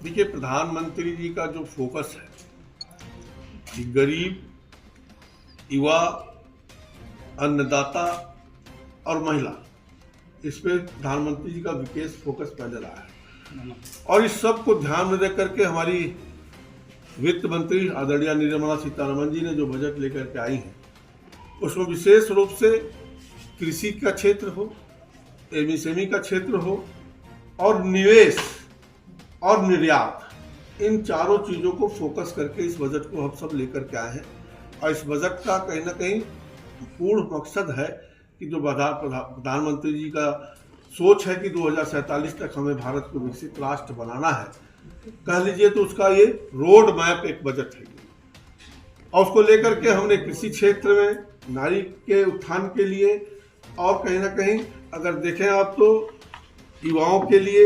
देखिए, प्रधानमंत्री जी का जो फोकस है कि गरीब, युवा, अन्नदाता और महिला, इस पे प्रधानमंत्री जी का विशेष फोकस पहले रहा है। और इस सब को ध्यान में रख करके हमारी वित्त मंत्री आदरणीय निर्मला सीतारमण जी ने जो बजट लेकर के आई हैं, उसमें विशेष रूप से कृषि का क्षेत्र हो, एमएसएमई का क्षेत्र हो और निवेश और निर्यात, इन चारों चीज़ों को फोकस करके इस बजट को हम सब लेकर के आए हैं। और इस बजट का कहीं ना कहीं पूर्ण मकसद है कि जो प्रधानमंत्री जी का सोच है कि 2047 तक हमें भारत को विकसित राष्ट्र बनाना है, कह लीजिए तो उसका ये रोड मैप एक बजट है। और उसको लेकर के हमने कृषि क्षेत्र में नारी के उत्थान के लिए और कहीं ना कहीं अगर देखें आप तो युवाओं के लिए,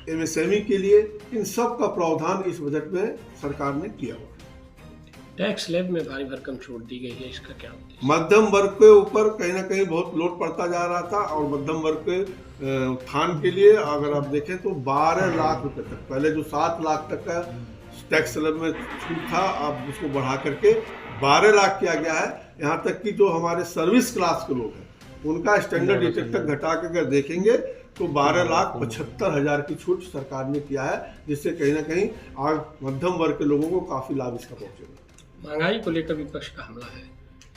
एमएसएमई के लिए, इन सब का प्रावधान इस बजट में सरकार ने किया हुआ। टैक्स स्लैब में भारी भरकम छूट दी गई है, इसका क्या उद्देश्य? मध्यम वर्ग के ऊपर कहीं ना कहीं बहुत लोड पड़ता जा रहा था और मध्यम वर्ग के उत्थान के लिए अगर आप देखें तो 12 लाख रुपए तक, पहले जो 7 लाख तक का टैक्स स्लैब में छूट था, अब उसको बढ़ा करके 12 लाख किया गया है। यहाँ तक कि जो हमारे सर्विस क्लास के लोग हैं उनका स्टैंडर्ड डिडक्शन घटा के अगर देखेंगे तो 12,75,000 की छूट सरकार ने किया है, जिससे कहीं ना कहीं आज मध्यम वर्ग के लोगों को काफी लाभ इसका पहुंचेगा। महंगाई को लेकर विपक्ष का हमला है,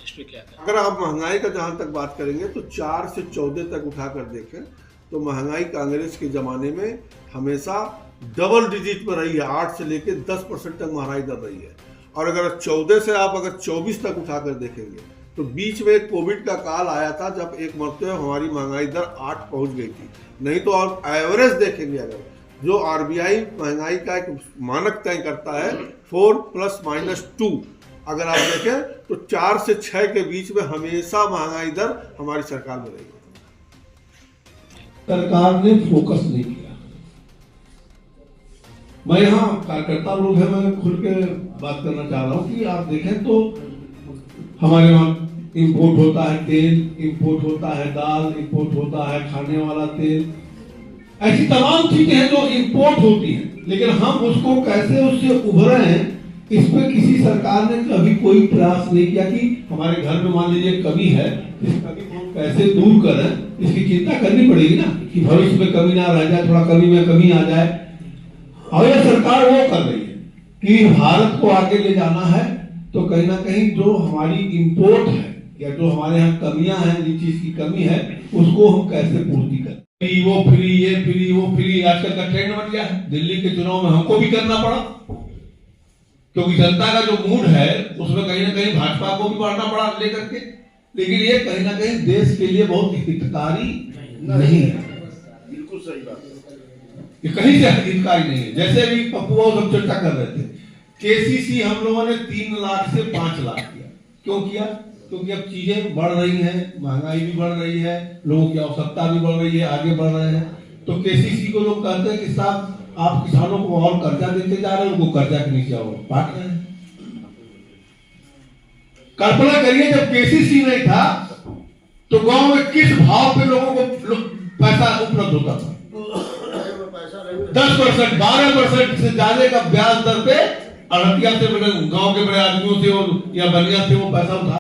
इस पे क्या है? अगर आप महंगाई का जहां तक बात करेंगे तो 4 से 14 तक उठाकर देखें तो महंगाई कांग्रेस के जमाने में हमेशा डबल डिजिट में रही है, 8 से लेकर 10% तक महंगाई दर रही है। और अगर 14 से आप अगर 24 तक उठाकर देखेंगे तो बीच में एक कोविड का काल आया था जब एक मरतबा हमारी महंगाई दर 8 पहुंच गई थी। नहीं तो आप एवरेज देखेंगे, अगर जो आरबीआई महंगाई का एक मानक तय करता है 4+-2, अगर आप देखें तो 4 से 6 के बीच में हमेशा महंगाई दर हमारी सरकार में रही है। सरकार ने फोकस नहीं किया। मैं यहाँ कार्यकर्ता लोग हैं, मैं खुल के बात करना चाह रहा हूँ कि आप देखें तो हमारे वहाँ इंपोर्ट होता है तेल, इंपोर्ट होता है दाल, इंपोर्ट होता है खाने वाला तेल, ऐसी तमाम चीजें हैं जो इंपोर्ट होती हैं, लेकिन हम उसको कैसे उससे उभरे हैं, इस पे किसी सरकार ने कभी कोई प्रयास नहीं किया कि हमारे घर में मान लीजिए कमी है, इस कमी को कैसे दूर करें, इसकी चिंता करनी पड़ेगी ना कि भविष्य में कमी ना रह जाए, थोड़ा कमी में कमी आ जाए। और यह सरकार वो कर रही है कि भारत को आगे ले जाना है, तो कहीं ना कहीं जो हमारी इंपोर्ट है या जो हमारे यहाँ कमियां हैं, जिस चीज की कमी है उसको हम कैसे पूर्ति करें। वो फ्री, ये फ्री, वो फ्री, आजकल का ट्रेंड बन गया है। दिल्ली के चुनाव में हमको भी करना पड़ा क्योंकि जनता का जो मूड है उसमें कहीं ना कहीं भाजपा को भी बढ़ना पड़ा लेकर के, लेकिन ये कहीं ना कहीं देश के लिए बहुत हितकारी नहीं है। बिल्कुल सही बात है, ये कहीं से हितकारी नहीं है। जैसे भी पप्पू हम चर्चा कर रहे थे, केसीसी हम लोगों ने 3 लाख से 5 लाख किया। क्यों किया? क्योंकि अब चीजें बढ़ रही हैं, महंगाई भी बढ़ रही है, लोगों की आवश्यकता भी बढ़ रही है, आगे बढ़ रहे हैं। तो केसीसी को लोग कहते हैं कि साहब आप किसानों को और कर्जा देते जा रहे हैं, उनको कर्जा के नीचे और बांट रहे हैं। कल्पना करिए जब केसीसी नहीं था तो गांव में किस भाव पे लोगों को पैसा उपलब्ध होता था? 10%, 12% से ज्यादा का ब्याज दर पे अड़तिया से गांव के बड़े आदमियों से या बनिया से वो पैसा उठा